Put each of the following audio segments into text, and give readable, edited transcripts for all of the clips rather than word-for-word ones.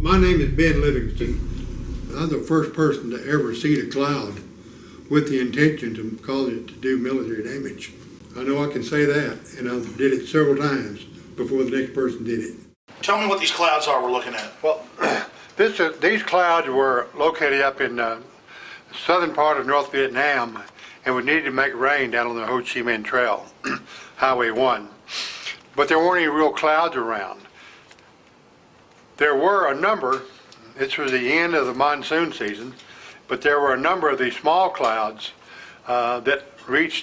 My name is Ben Livingston. I'm the first person to ever see a cloud with the intention to cause it to do military damage. I know I can say that, and I did it several times before the next person did it. Tell me what these clouds are we're looking at. Well, these clouds were located up in the southern part of North Vietnam, and we needed to make rain down on the Ho Chi Minh Trail, Highway 1. But there weren't any real clouds around. There were a number, this was the end of the monsoon season, but there were a number of these small clouds that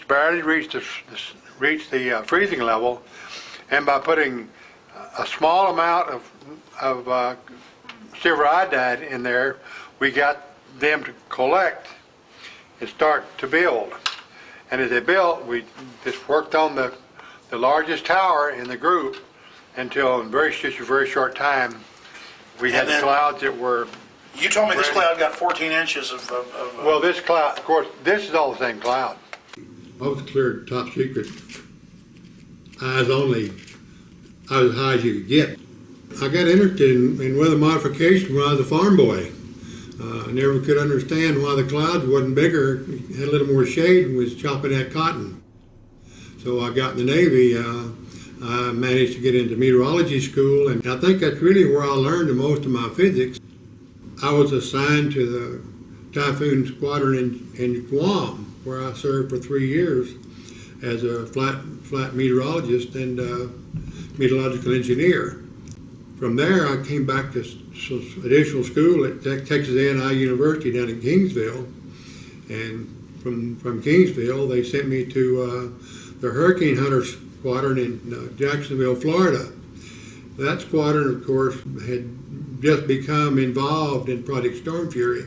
barely reached the freezing level, and by putting a small amount of silver iodide in there, we got them to collect and start to build. And as they built, we just worked on the largest tower in the group until in just a very short time we had clouds that were... You told me this cloud got 14 inches of Well, this cloud, of course, this is all the same cloud. I was cleared top secret. Eyes only. I was as high as you could get. I got interested in weather modification when I was a farm boy. I never could understand why the clouds wasn't bigger, had a little more shade, and was chopping that cotton. So I got in the Navy. I managed to get into meteorology school, and I think that's really where I learned the most of my physics. I was assigned to the Typhoon Squadron in Guam, where I served for 3 years as a flight meteorologist and meteorological engineer. From there, I came back to additional school at Texas A&I University down in Kingsville, and from Kingsville, they sent me to the Hurricane Hunter Squadron in Jacksonville, Florida. That squadron, of course, had just become involved in Project Storm Fury.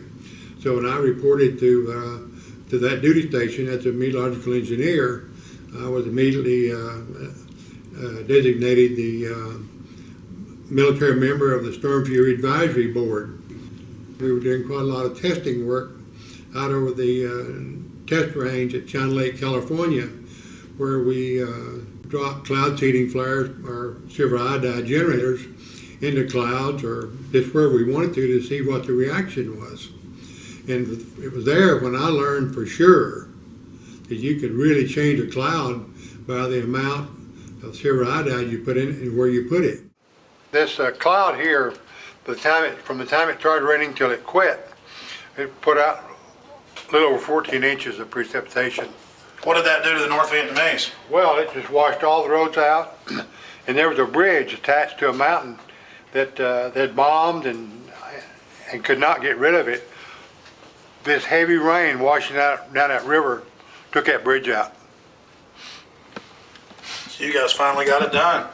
So when I reported to that duty station as a meteorological engineer, I was immediately designated the military member of the Storm Fury Advisory Board. We were doing quite a lot of testing work out over the test range at China Lake, California, where we dropped cloud seeding flares or silver iodide generators into clouds, or just where we wanted to see what the reaction was. And it was there when I learned for sure that you could really change a cloud by the amount of silver iodide you put in and where you put it. This cloud here, from the time it started raining till it quit, it put out a little over 14 inches of precipitation. What did that do to the North Vietnamese? Well, it just washed all the roads out, and there was a bridge attached to a mountain that they'd bombed and could not get rid of it. This heavy rain washing out down that river took that bridge out. So you guys finally got it done.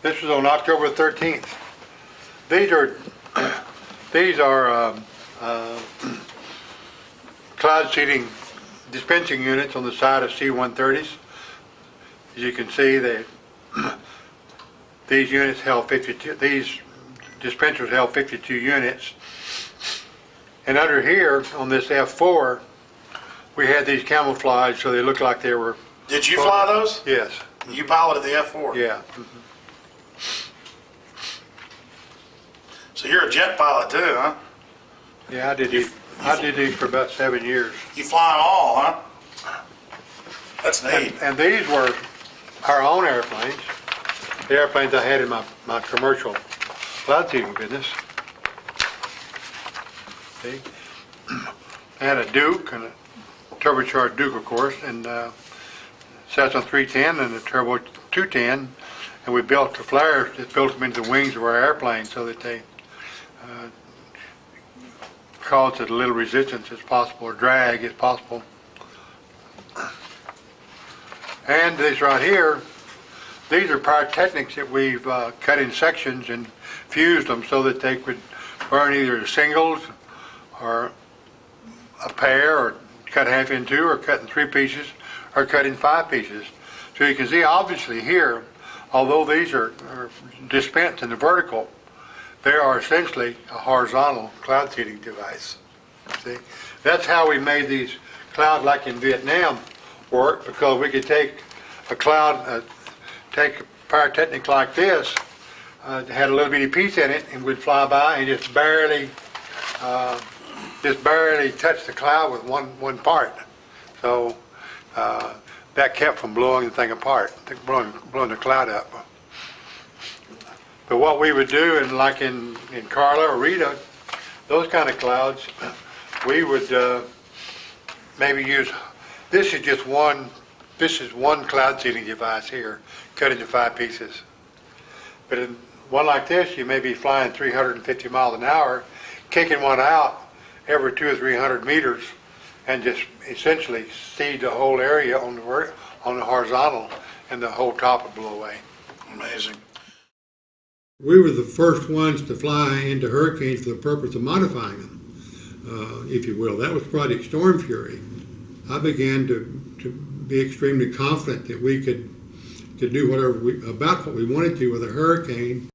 This was on October 13th. These are cloud seeding dispensing units on the side of C-130s. As you can see, these units held 52. These dispensers held 52 units. And under here on this F4, we had these camouflaged so they looked like they were. Did you fly those? Yes. You piloted the F4? Yeah. So you're a jet pilot too, huh? Yeah, I did these for about 7 years. You fly them all, huh? That's neat. And these were our own airplanes. The airplanes I had in my commercial cloud seeding business. See? I had a Duke, and a turbocharged Duke, of course, and Cessna 310 and a Turbo 210, and we built the flares, just built them into the wings of our airplane so that they caused as little resistance as possible, or drag as possible. And these right here, these are pyrotechnics that we've cut in sections and fused them so that they could burn either singles or a pair, or cut half in two, or cut in 3 pieces, or cut in 5 pieces. So you can see obviously here, although these are dispensed in the vertical, they are essentially a horizontal cloud seeding device. See, that's how we made these clouds, like in Vietnam, work, because we could take a cloud, take a pyrotechnic like this, had a little bitty piece in it, and we'd fly by and just barely touch the cloud with one part. So that kept from blowing the thing apart, blowing the cloud up. But what we would do, and like in Carla or Rita, those kind of clouds, we would maybe use, this is one cloud seeding device here, cut into 5 pieces. But in one like this, you may be flying 350 miles an hour, kicking one out every 200 or 300 meters, and just essentially seed the whole area on the horizontal, and the whole top would blow away. Amazing. We were the first ones to fly into hurricanes for the purpose of modifying them, if you will. That was Project Storm Fury. I began to be extremely confident that we could do about what we wanted to with a hurricane.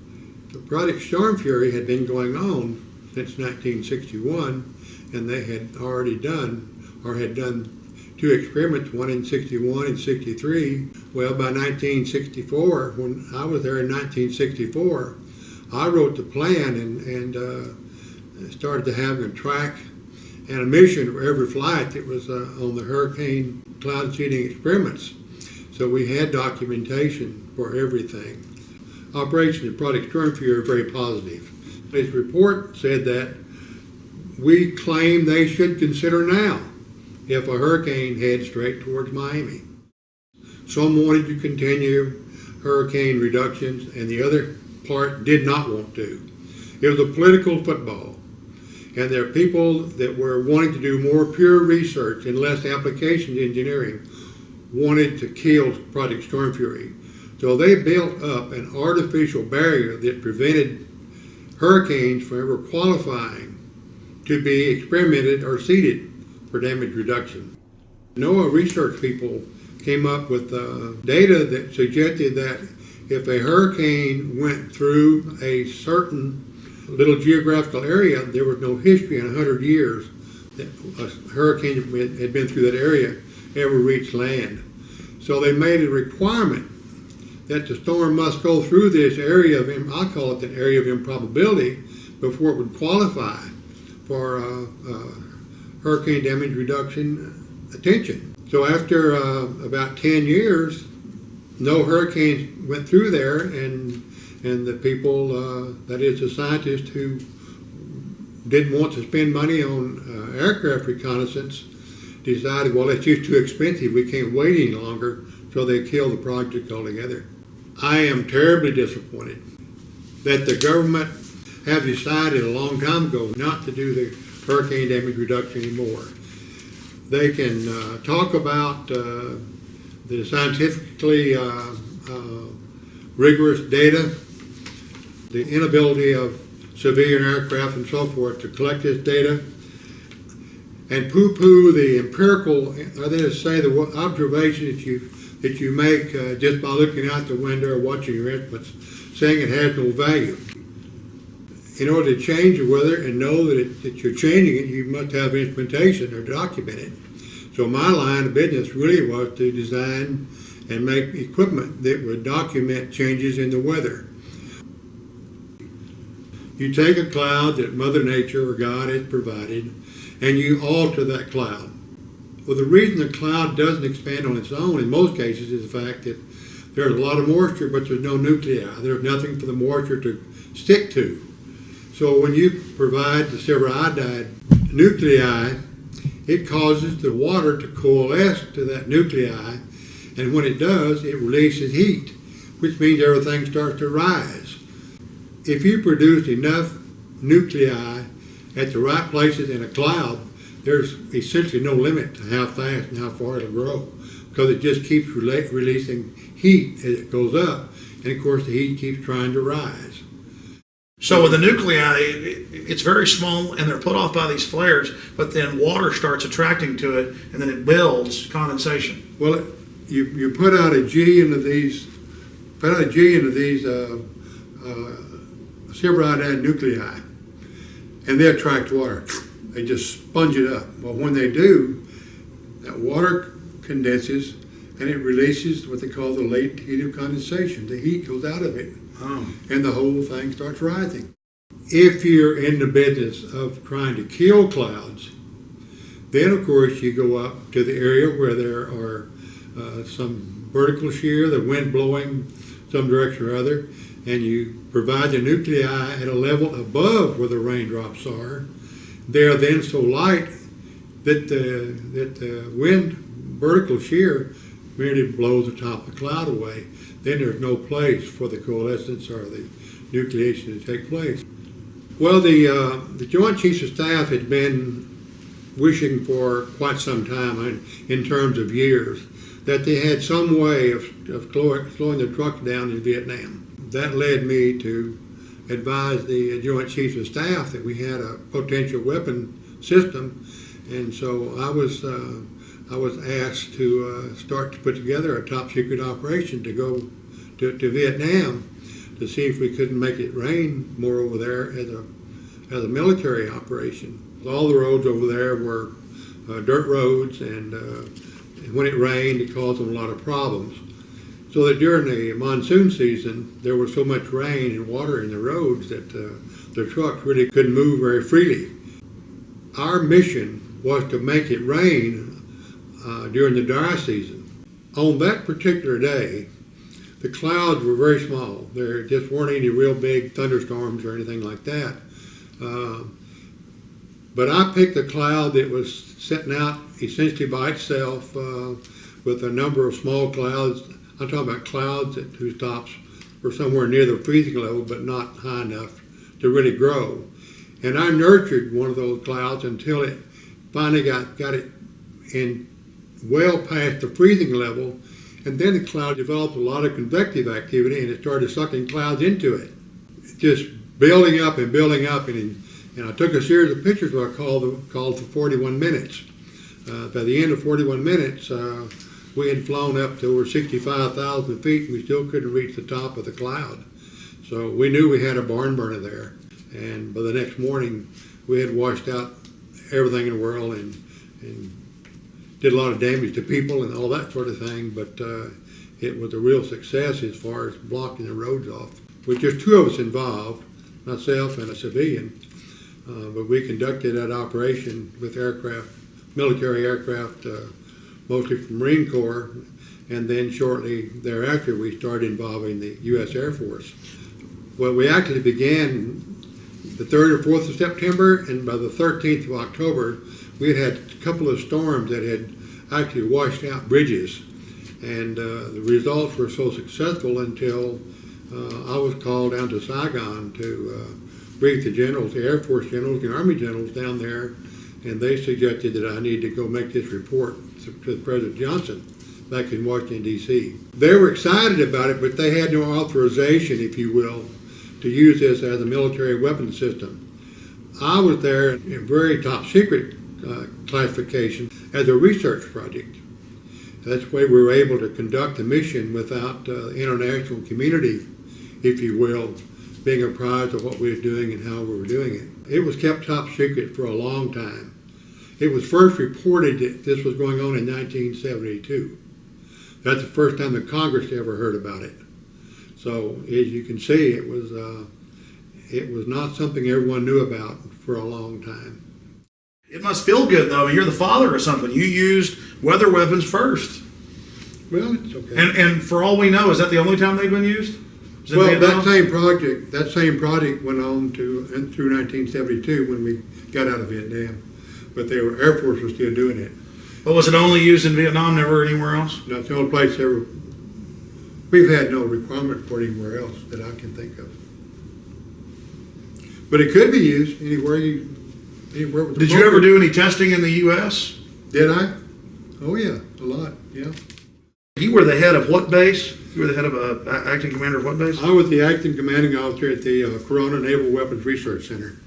The Project Storm Fury had been going on since 1961, and they had already done 2 experiments, one in 61 and 63. Well, by 1964, when I was there in 1964, I wrote the plan and started to have a track and a mission for every flight that was on the hurricane cloud seeding experiments. So we had documentation for everything. Operation of Project Storm Fury are very positive. His report said that we claim they should consider now if a hurricane heads straight towards Miami. Some wanted to continue hurricane reductions, and the other part did not want to. It was a political football, and there are people that were wanting to do more pure research and less application engineering wanted to kill Project Storm Fury. So they built up an artificial barrier that prevented hurricanes from ever qualifying to be experimented or seeded for damage reduction. NOAA research people came up with data that suggested that if a hurricane went through a certain little geographical area, there was no history in 100 years that a hurricane had been through that area ever reached land. So they made a requirement that the storm must go through this area of, I call it an area of improbability, before it would qualify for hurricane damage reduction attention. So after about 10 years, no hurricanes went through there, and the people, that is the scientists who didn't want to spend money on aircraft reconnaissance, decided, well, it's just too expensive, we can't wait any longer, so they killed the project altogether. I am terribly disappointed that the government have decided a long time ago not to do the hurricane damage reduction anymore. They can talk about the scientifically rigorous data, the inability of civilian aircraft and so forth to collect this data, and poo-poo the empirical, or that is to say the observation that you make just by looking out the window or watching your instruments, saying it has no value. In order to change the weather and know that you're changing it, you must have instrumentation or document it. So my line of business really was to design and make equipment that would document changes in the weather. You take a cloud that Mother Nature or God has provided, and you alter that cloud. Well, the reason the cloud doesn't expand on its own in most cases is the fact that there's a lot of moisture, but there's no nuclei. There's nothing for the moisture to stick to. So when you provide the silver iodide nuclei, it causes the water to coalesce to that nuclei, and when it does, it releases heat, which means everything starts to rise. If you produce enough nuclei at the right places in a cloud, there's essentially no limit to how fast and how far it'll grow, because it just keeps releasing heat as it goes up, and of course the heat keeps trying to rise. So with the nuclei, it's very small and they're put off by these flares, but then water starts attracting to it and then it builds condensation. Well, you put out a G into these, silver iodide nuclei, and they attract water. They just sponge it up. Well, when they do, that water condenses and it releases what they call the latent heat of condensation. The heat goes out of it, and the whole thing starts rising. If you're in the business of trying to kill clouds, then of course you go up to the area where there are some vertical shear, the wind blowing some direction or other, and you provide the nuclei at a level above where the raindrops are. They are then so light that the wind vertical shear merely blows the top of the cloud away. Then there's no place for the coalescence or the nucleation to take place. Well, the Joint Chiefs of Staff had been wishing for quite some time, in terms of years, that they had some way of slowing the trucks down in Vietnam. That led me to advise the Joint Chiefs of Staff that we had a potential weapon system, and so I was asked to start to put together a top secret operation to go to Vietnam to see if we couldn't make it rain more over there as a military operation. All the roads over there were dirt roads, and when it rained, it caused them a lot of problems. So that during the monsoon season, there was so much rain and water in the roads that the trucks really couldn't move very freely. Our mission was to make it rain during the dry season. On that particular day, the clouds were very small. There just weren't any real big thunderstorms or anything like that. But I picked a cloud that was sitting out essentially by itself with a number of small clouds. I'm talking about clouds whose tops were somewhere near the freezing level, but not high enough to really grow. And I nurtured one of those clouds until it finally got it in well past the freezing level, and then the cloud developed a lot of convective activity, and it started sucking clouds into it, just building up, and I took a series of pictures what I called for 41 minutes. By the end of 41 minutes, we had flown up to over 65,000 feet, and we still couldn't reach the top of the cloud. So we knew we had a barn burner there, and by the next morning, we had washed out everything in the world and did a lot of damage to people and all that sort of thing, but it was a real success as far as blocking the roads off. With just two of us involved, myself and a civilian, but we conducted that operation with aircraft, military aircraft, mostly from Marine Corps, and then shortly thereafter we started involving the U.S. Air Force. Well, we actually began the 3rd or 4th of September, and by the 13th of October, we had had a couple of storms that had actually washed out bridges, and the results were so successful until I was called down to Saigon to brief the generals, the Air Force generals, the Army generals down there, and they suggested that I need to go make this report to President Johnson back in Washington, D.C. They were excited about it, but they had no authorization, if you will, to use this as a military weapon system. I was there in very top secret classification as a research project. That's the way we were able to conduct the mission without the international community, if you will, being apprised of what we were doing and how we were doing it. It was kept top secret for a long time. It was first reported that this was going on in 1972. That's the first time the Congress ever heard about it. So as you can see, it was not something everyone knew about for a long time. It must feel good, though. You're the father or something. You used weather weapons first. Well, it's okay. And for all we know, is that the only time they've been used? Well, that same project went on through 1972 when we got out of Vietnam. But Air Force was still doing it. But was it only used in Vietnam, never anywhere else? That's the only place we've had no requirement for it anywhere else that I can think of. But it could be used anywhere with Did you ever do any testing in the U.S.? Did I? Oh yeah, a lot, yeah. You were the head of what base? You were the head of acting commander of what base? I was the acting commanding officer at the Corona Naval Weapons Research Center.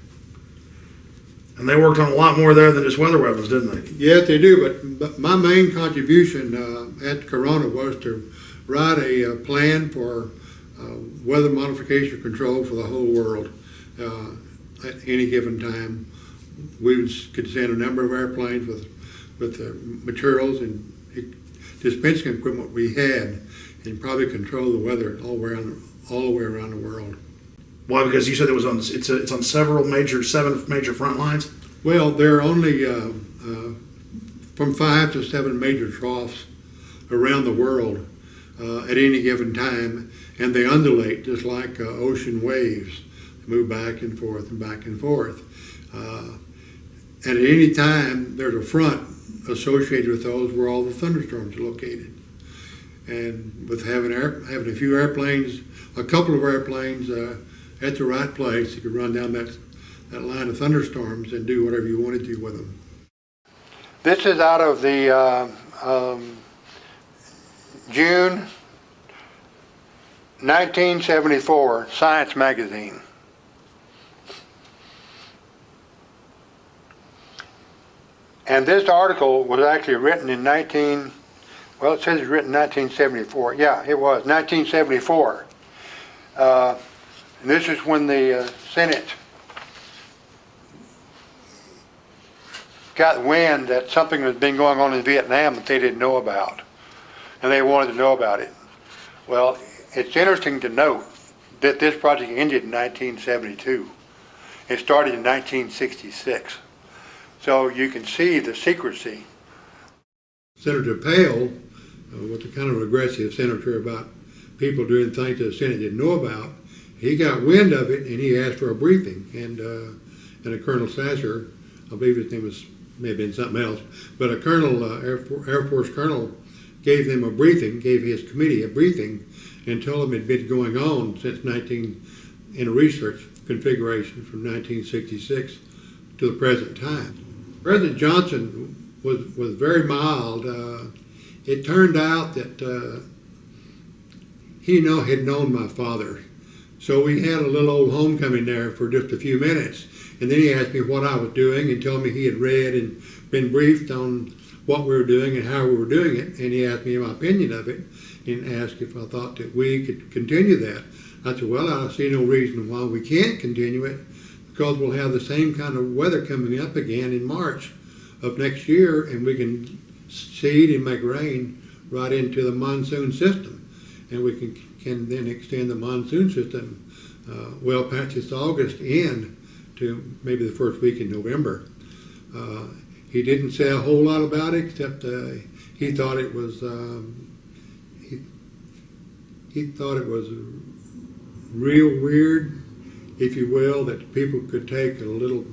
And they worked on a lot more there than just weather weapons, didn't they? Yes, they do, but my main contribution at Corona was to write a plan for weather modification control for the whole world at any given time. We could send a number of airplanes with materials and dispensing equipment we had and probably control the weather all the way around the world. Why? Because you said it was on. It's on seven major front lines. Well, there are only from 5 to 7 major troughs around the world at any given time, and they undulate just like ocean waves, move back and forth and back and forth. And at any time, there's a front associated with those where all the thunderstorms are located. And with having a few airplanes, a couple of airplanes at the right place, you could run down that line of thunderstorms and do whatever you wanted to with them. This is out of the June 1974 Science magazine. And this article was actually written in it says it's written in 1974. Yeah, it was 1974. And this is when the Senate got wind that something had been going on in Vietnam that they didn't know about, and they wanted to know about it. Well, it's interesting to note that this project ended in 1972. It started in 1966. So you can see the secrecy. Senator Pale was a kind of aggressive senator about people doing things that the Senate didn't know about. He got wind of it and he asked for a briefing. And a Colonel Sasser, I believe his name may have been something else, but a colonel, Air Force colonel, gave them a briefing, gave his committee a briefing, and told them it had been going on since in a research configuration from 1966 to the present time. President Johnson was very mild. It turned out that he had known my father. So we had a little old homecoming there for just a few minutes. And then he asked me what I was doing and told me he had read and been briefed on what we were doing and how we were doing it. And he asked me my opinion of it and asked if I thought that we could continue that. I said, well, I see no reason why we can't continue it, because we'll have the same kind of weather coming up again in March of next year, and we can seed and make rain right into the monsoon system. And we can then extend the monsoon system well past this August end to maybe the first week in November. He didn't say a whole lot about it, except he thought it was he thought it was real weird, if you will, that people could take a little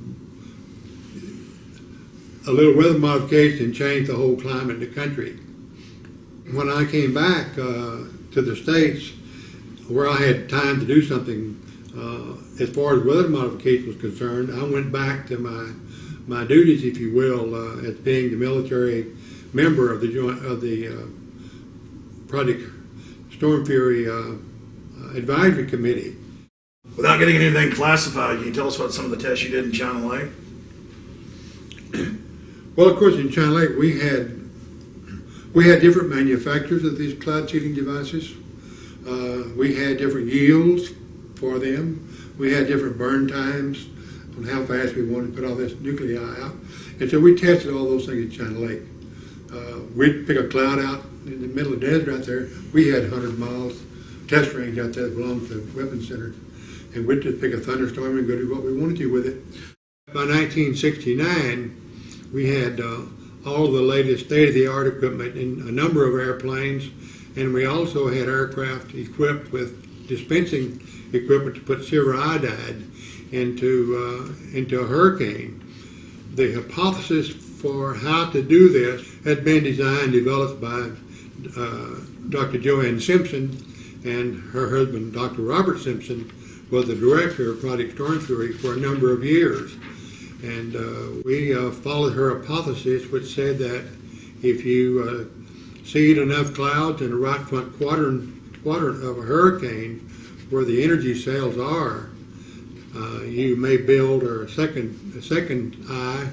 weather modification and change the whole climate in the country. When I came back to the States, where I had time to do something as far as weather modification was concerned, I went back to my duties, if you will, as being the military member of the Project Storm Fury Advisory Committee. Without getting anything classified, can you tell us about some of the tests you did in China Lake? Well, of course, in China Lake we had different manufacturers of these cloud seeding devices. We had different yields for them. We had different burn times on how fast we wanted to put all this nuclei out. And so we tested all those things in China Lake. We'd pick a cloud out in the middle of the desert out there. We had 100 miles test range out there that belonged to the Weapons Center. And we'd just pick a thunderstorm and go do what we wanted to with it. By 1969, we had all the latest state-of-the-art equipment in a number of airplanes, and we also had aircraft equipped with dispensing equipment to put silver iodide into a hurricane. The hypothesis for how to do this had been designed, developed by Dr. Joanne Simpson, and her husband, Dr. Robert Simpson, was the director of Project Storm Fury for a number of years. And we followed her hypothesis, which said that if you seed enough clouds in the right front quadrant of a hurricane where the energy cells are, you may build a second eye,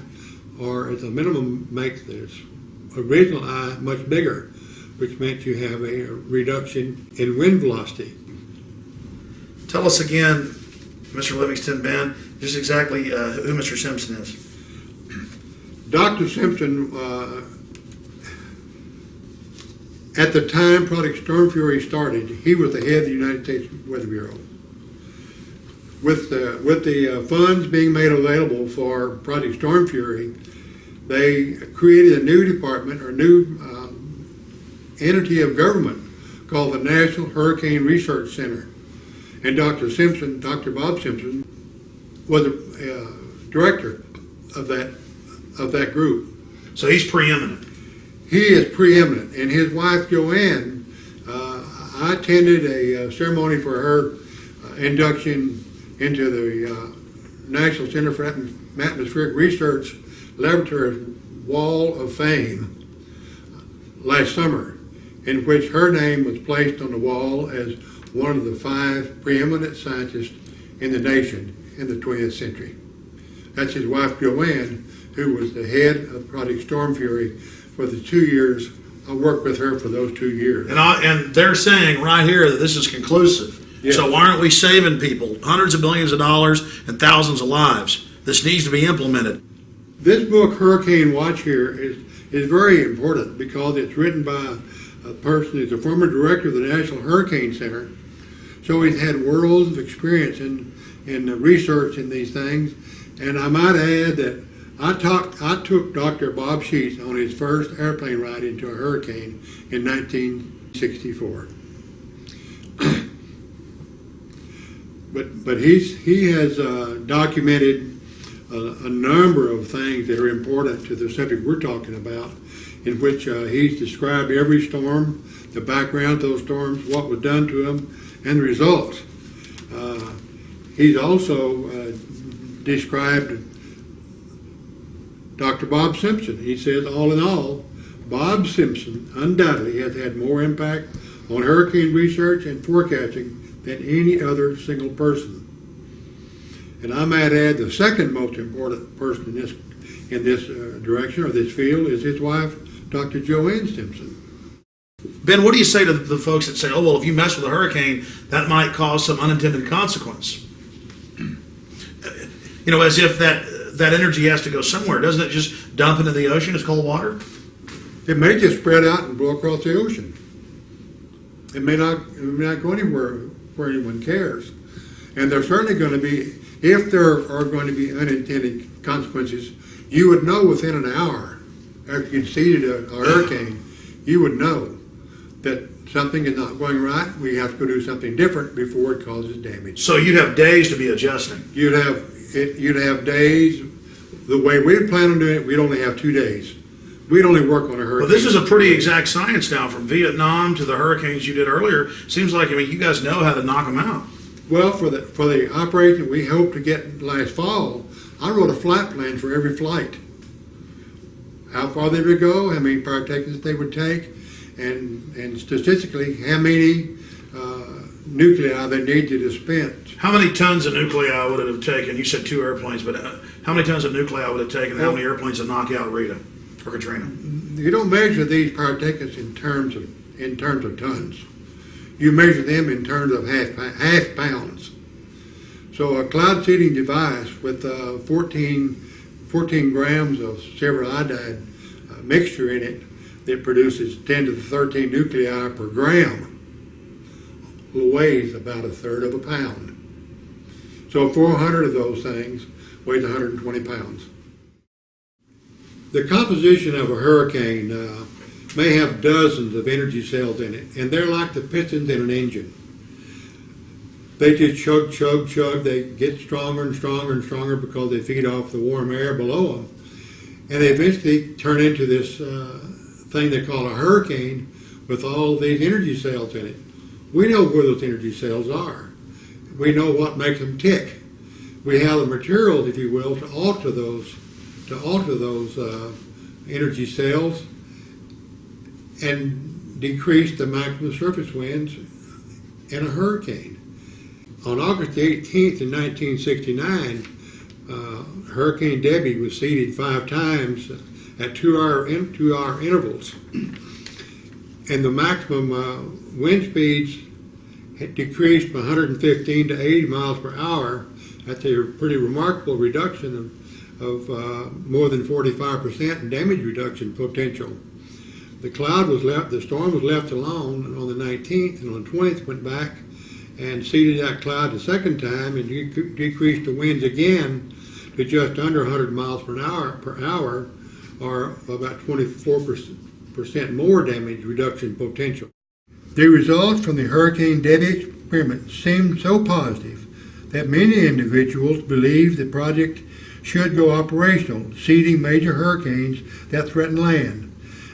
or at the minimum make this original eye much bigger, which meant you have a reduction in wind velocity. Tell us again, Mr. Livingston, Ben, just exactly who Mr. Simpson is. Dr. Simpson At the time Project Storm Fury started, he was the head of the United States Weather Bureau. With the funds being made available for Project Storm Fury, they created a new department or new entity of government called the National Hurricane Research Center. And Dr. Bob Simpson, was the director of that group. So he's preeminent. He is preeminent, and his wife Joanne. I attended a ceremony for her induction into the National Center for Atmospheric Research Laboratory's Wall of Fame last summer, in which her name was placed on the wall as one of the 5 preeminent scientists in the nation in the 20th century. That's his wife Joanne, who was the head of Project Storm Fury for the 2 years. I worked with her for those 2 years. And they're saying right here that this is conclusive. Yes. So why aren't we saving people hundreds of millions of dollars and thousands of lives? This needs to be implemented. This book, Hurricane Watch here, is very important because it's written by a person who's a former director of the National Hurricane Center. So he's had worlds of experience in research in these things. And I might add that I took Dr. Bob Sheets on his first airplane ride into a hurricane in 1964. But he has documented a number of things that are important to the subject we're talking about, in which he's described every storm, the background to those storms, what was done to them, and the results. He's also described Dr. Bob Simpson. He says, all in all, Bob Simpson undoubtedly has had more impact on hurricane research and forecasting than any other single person. And I might add the second most important person in this direction or this field is his wife, Dr. Joanne Simpson. Ben, what do you say to the folks that say, oh, well, if you mess with a hurricane, that might cause some unintended consequence? You know, as if that energy has to go somewhere. Doesn't it just dump into the ocean as cold water? It may just spread out and blow across the ocean. It may not go anywhere where anyone cares. And there's certainly going to be, if there are going to be unintended consequences, you would know within an hour after you'd seeded a hurricane, you would know that something is not going right. We have to go do something different before it causes damage. So you'd have days to be adjusting. You'd have days. The way we plan on doing it, we'd only have 2 days. We'd only work on a hurricane. Well, this is a pretty exact science now, from Vietnam to the hurricanes you did earlier. Seems like, I mean, you guys know how to knock them out. Well, for the operation we hoped to get last fall, I wrote a flight plan for every flight. How far they would go, how many partakers they would take, and statistically, how many nuclei they needed to spend. How many tons of nuclei would it have taken? You said 2 airplanes, but how many tons of nuclei would it have taken? How many airplanes to knock out Rita or Katrina? You don't measure these particles in terms of tons. You measure them in terms of half pounds. So a cloud seeding device with 14 grams of silver iodide mixture in it that produces 10 to the 13 nuclei per gram weighs about 1/3 of a pound. So 400 of those things weighs 120 pounds. The composition of a hurricane may have dozens of energy cells in it, and they're like the pistons in an engine. They just chug, chug, chug. They get stronger and stronger and stronger because they feed off the warm air below them. And they eventually turn into this thing they call a hurricane with all these energy cells in it. We know where those energy cells are. We know what makes them tick. We have the materials, if you will, to alter those energy cells and decrease the maximum surface winds in a hurricane. On August 18th in 1969, Hurricane Debbie was seeded 5 times at 2-hour intervals. And the maximum wind speeds had decreased from 115 to 80 miles per hour. That's a pretty remarkable reduction of more than 45% in damage reduction potential. The storm was left alone on the 19th, and on the 20th went back and seeded that cloud the second time and decreased the winds again to just under 100 miles per hour, or about 24% more damage reduction potential. The results from the Hurricane Debbie experiment seemed so positive that many individuals believe the project should go operational, seeding major hurricanes that threaten land.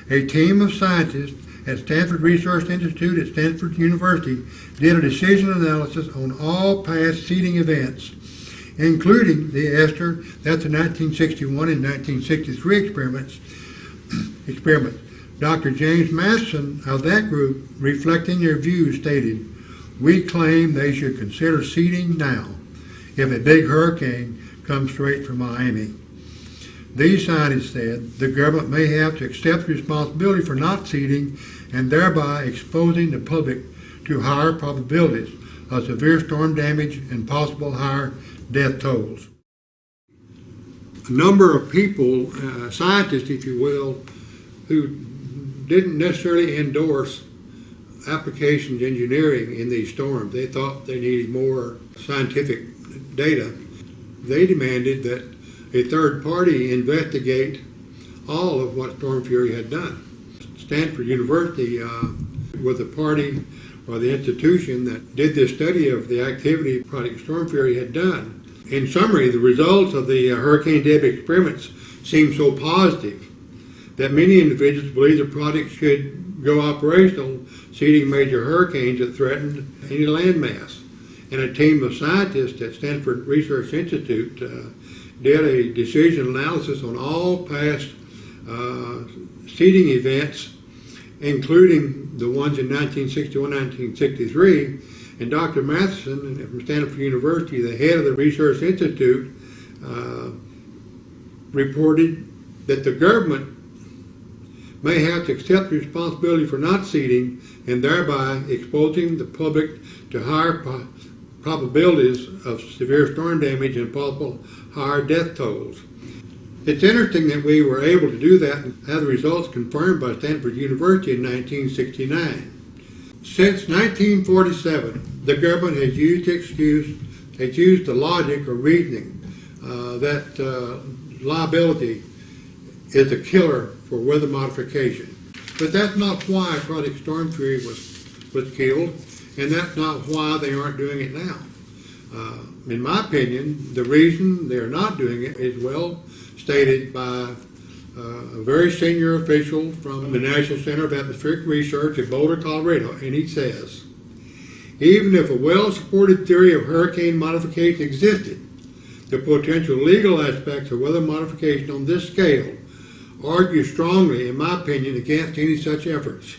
A team of scientists at Stanford Research Institute at Stanford University did a decision analysis on all past seeding events, including the 1961 and 1963 experiments. Dr. James Matheson of that group, reflecting their views, stated, "We claim they should consider seeding now if a big hurricane comes straight from Miami." These scientists said the government may have to accept responsibility for not seeding and thereby exposing the public to higher probabilities of severe storm damage and possible higher death tolls. A number of people, scientists if you will, who didn't necessarily endorse applications engineering in these storms. They thought they needed more scientific data. They demanded that a third party investigate all of what Storm Fury had done. Stanford University was the party or the institution that did this study of the activity Project Storm Fury had done. In summary, the results of the Hurricane Debbie experiments seemed so positive that many individuals believe the project should go operational, seeding major hurricanes that threatened any landmass. And a team of scientists at Stanford Research Institute did a decision analysis on all past seeding events, including the ones in 1961, 1963. And Dr. Matheson from Stanford University, the head of the Research Institute, reported that the government may have to accept responsibility for not seeding and thereby exposing the public to higher probabilities of severe storm damage and possible higher death tolls. It's interesting that we were able to do that and have the results confirmed by Stanford University in 1969. Since 1947, the government has used the logic or reasoning that liability is a killer for weather modification. But that's not why Project Storm Fury was killed, and that's not why they aren't doing it now. In my opinion, the reason they're not doing it is well stated by a very senior official from the National Center of Atmospheric Research in Boulder, Colorado, and he says, even if a well-supported theory of hurricane modification existed, the potential legal aspects of weather modification on this scale argue strongly, in my opinion, against any such efforts.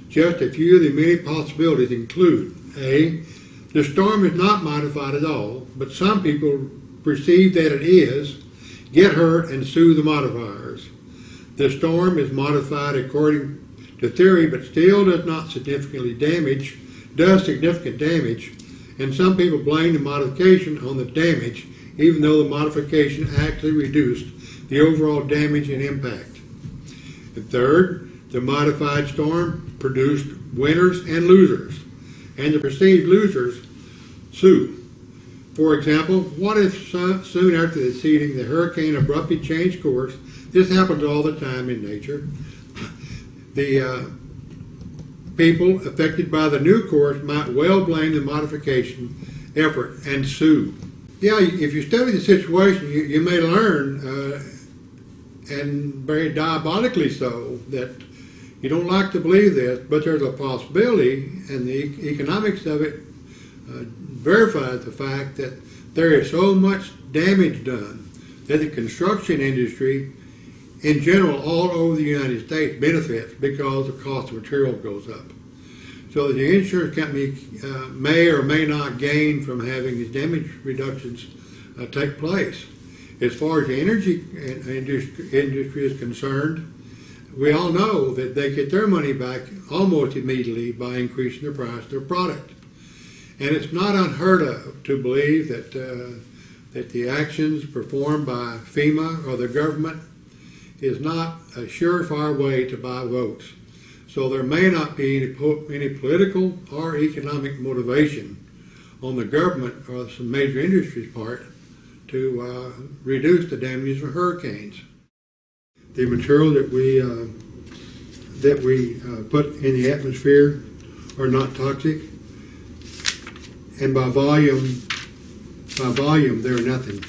Just a few of the many possibilities include: A, the storm is not modified at all, but some people perceive that it is, get hurt, and sue the modifiers. The storm is modified according to theory, but still does significant damage, and some people blame the modification on the damage, even though the modification actually reduced the overall damage and impact. And third, the modified storm produced winners and losers, and the perceived losers sue. For example, what if soon after the seeding the hurricane abruptly changed course? This happens all the time in nature. The people affected by the new course might well blame the modification effort and sue. Yeah, if you study the situation, you may learn, and very diabolically so, that you don't like to believe this, but there's a possibility, and the economics of it verifies the fact that there is so much damage done that the construction industry in general all over the United States benefits because the cost of material goes up. So the insurance company may or may not gain from having these damage reductions take place. As far as the energy industry is concerned, we all know that they get their money back almost immediately by increasing the price of their product. And it's not unheard of to believe that the actions performed by FEMA or the government is not a surefire way to buy votes. So there may not be any political or economic motivation on the government or some major industries' part to reduce the damages from hurricanes. The material that we put in the atmosphere are not toxic, and by volume they're nothing.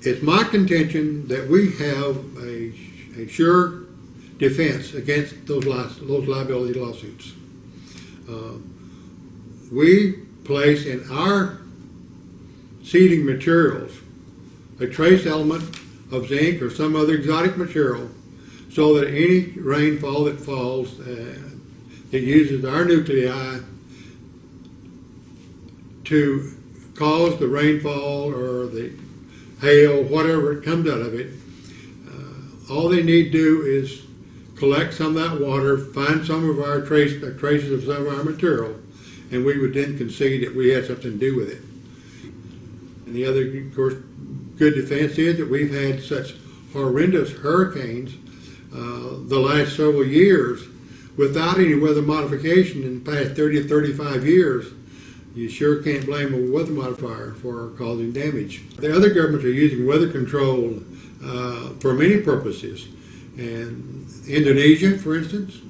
It's my contention that we have a sure defense against those liability lawsuits. We place in our seeding materials a trace element of zinc or some other exotic material, so that any rainfall that falls that uses our nuclei to cause the rainfall or the hail, whatever comes out of it, all they need to do is collect some of that water, find some of our traces of some of our material, and we would then concede that we had something to do with it. And the other, of course, good defense is that we've had such horrendous hurricanes the last several years without any weather modification in the past 30 to 35 years. You sure can't blame a weather modifier for causing damage. The other governments are using weather control for many purposes. And Indonesia, for instance,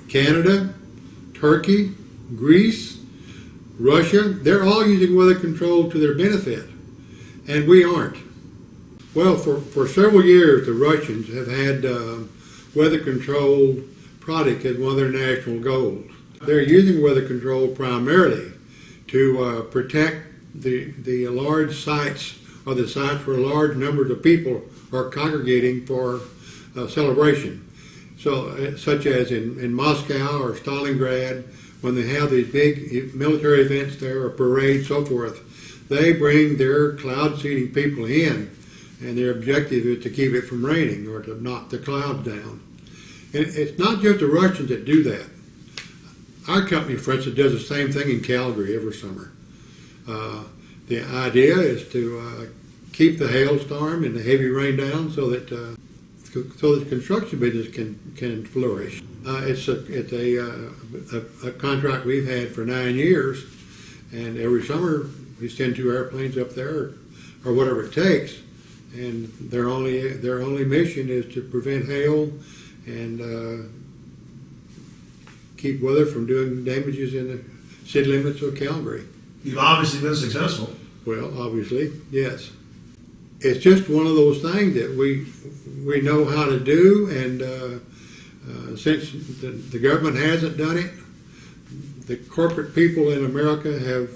Canada, Turkey, Greece, Russia, they're all using weather control to their benefit, and we aren't. Well, for several years, the Russians have had weather control product as one of their national goals. They're using weather control primarily to protect the large sites, or the sites where large numbers of people are congregating for celebration. So, such as in Moscow or Stalingrad, when they have these big military events there, or parades, so forth, they bring their cloud seeding people in, and their objective is to keep it from raining or to knock the clouds down. And it's not just the Russians that do that. Our company, for instance, does the same thing in Calgary every summer. The idea is to keep the hailstorm and the heavy rain down so that the construction business can flourish. It's a contract we've had for 9 years, and every summer we send 2 airplanes up there, or whatever it takes, and their only mission is to prevent hail and keep weather from doing damages in the city limits of Calgary. You've obviously been successful. Well, obviously, yes. It's just one of those things that we know how to do, and since the government hasn't done it, the corporate people in America have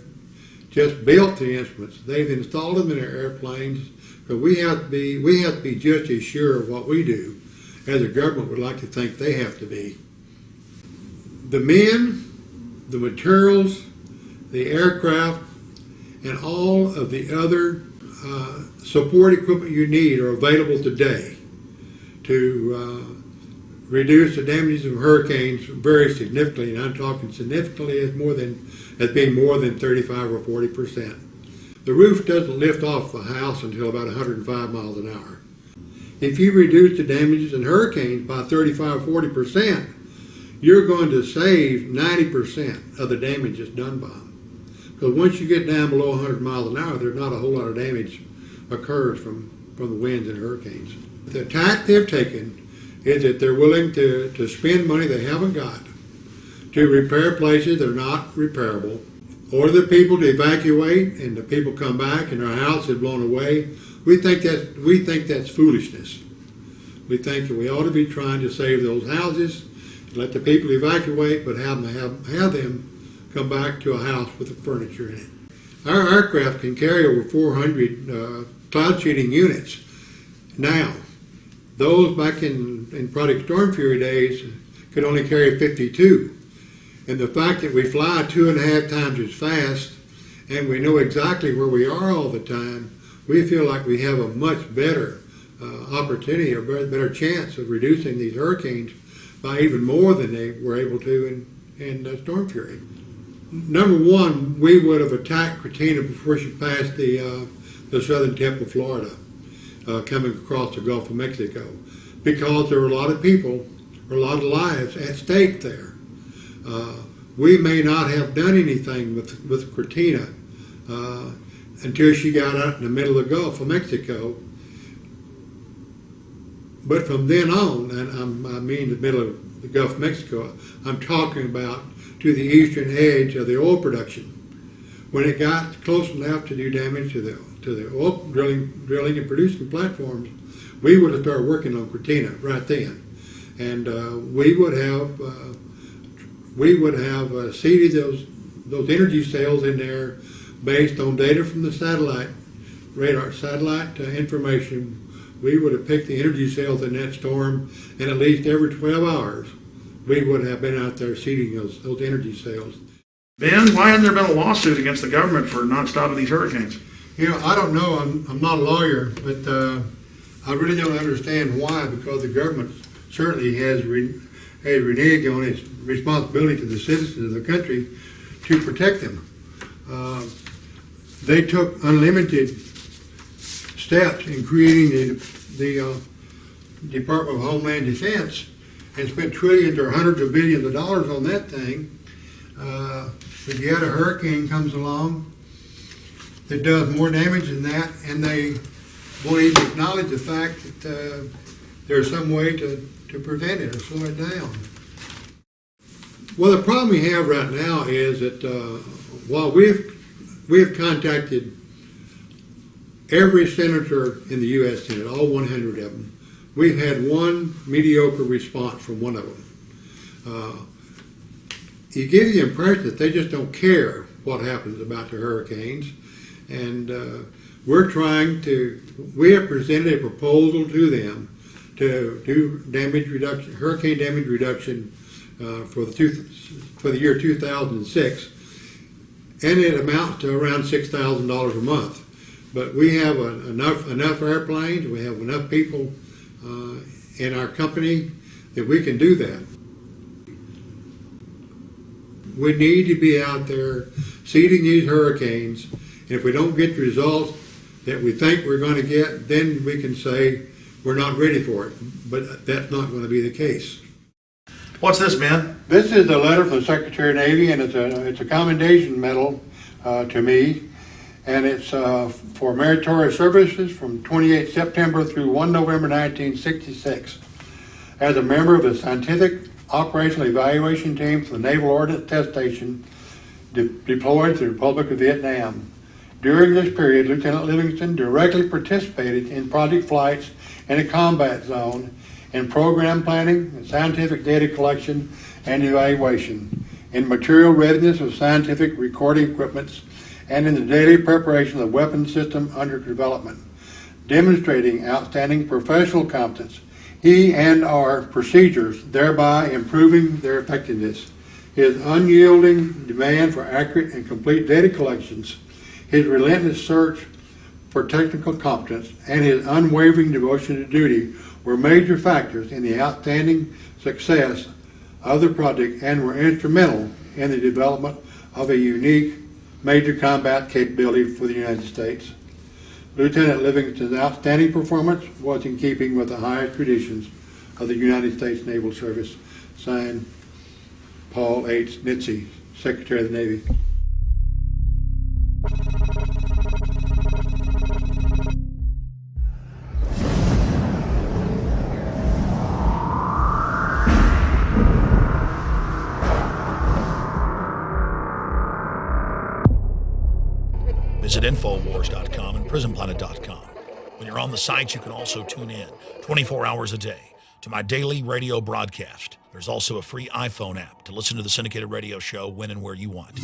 just built the instruments. They've installed them in their airplanes, but we have to be just as sure of what we do as the government would like to think they have to be. The men, the materials, the aircraft, and all of the other support equipment you need are available today to reduce the damages of hurricanes very significantly, and I'm talking significantly as being more than 35 or 40%. The roof doesn't lift off a house until about 105 miles an hour. If you reduce the damages in hurricanes by 35 or 40%, you're going to save 90% of the damage that's done by them. Because once you get down below 100 miles an hour, there's not a whole lot of damage occurs from the winds and hurricanes. The tack they've taken is that they're willing to spend money they haven't got to repair places that are not repairable, order the people to evacuate, and the people come back and their house is blown away. We think that's foolishness. We think that we ought to be trying to save those houses, let the people evacuate, but have them come back to a house with the furniture in it. Our aircraft can carry over 400 cloud seeding units. Now, those back in Project Storm Fury days could only carry 52. And the fact that we fly 2.5 times as fast and we know exactly where we are all the time, we feel like we have a much better opportunity, or better chance of reducing these hurricanes by even more than they were able to in Storm Fury. Number one, we would have attacked Katrina before she passed the southern tip of Florida, coming across the Gulf of Mexico, because there were a lot of people are a lot of lives at stake there. We may not have done anything with Cortina until she got out in the middle of the Gulf of Mexico. But from then on, and I mean the middle of the Gulf of Mexico, I'm talking about to the eastern edge of the oil production. When it got close enough to do damage to the oil drilling and producing platforms, we would have started working on Cortina right then, and we would have seeded those energy cells in there based on data from the satellite information. We would have picked the energy cells in that storm, and at least every 12 hours, we would have been out there seeding those energy cells. Ben, why hasn't there been a lawsuit against the government for not stopping these hurricanes? You know, I don't know. I'm not a lawyer, but I really don't understand why, because the government certainly has reneged on its responsibility to the citizens of the country to protect them. They took unlimited steps in creating the Department of Homeland Defense and spent trillions or hundreds of billions of dollars on that thing. But yet a hurricane comes along that does more damage than that, and they won't even acknowledge the fact that there's some way to prevent it or slow it down. Well, the problem we have right now is that while we've contacted every senator in the U.S. Senate, all 100 of them, we've had one mediocre response from one of them. You get the impression that they just don't care what happens about the hurricanes, and we have presented a proposal to them to do hurricane damage reduction for the year 2006, and it amounts to around $6,000 a month. But we have enough airplanes, we have enough people in our company that we can do that. We need to be out there seeding these hurricanes, and if we don't get the results that we think we're going to get, then we can say we're not ready for it. But that's not going to be the case. What's this, Ben? This is a letter from the Secretary of the Navy, and it's a commendation medal to me, and it's for meritorious services from 28 September through 1 November 1966. As a member of the Scientific Operational Evaluation Team for the Naval Ordnance Test Station deployed to the Republic of Vietnam. During this period, Lieutenant Livingston directly participated in project flights in a combat zone, in program planning, scientific data collection and evaluation, in material readiness of scientific recording equipment, and in the daily preparation of the weapons system under development, demonstrating outstanding professional competence. He and our procedures, thereby improving their effectiveness. His unyielding demand for accurate and complete data collections, his relentless search for technical competence, and his unwavering devotion to duty were major factors in the outstanding success of the project and were instrumental in the development of a unique major combat capability for the United States. Lieutenant Livingston's outstanding performance was in keeping with the highest traditions of the United States Naval Service. Signed, Paul H. Nitze, Secretary of the Navy. Visit Infowars.com and PrisonPlanet.com. When you're on the sites, you can also tune in 24 hours a day to my daily radio broadcast. There's also a free iPhone app to listen to the syndicated radio show when and where you want.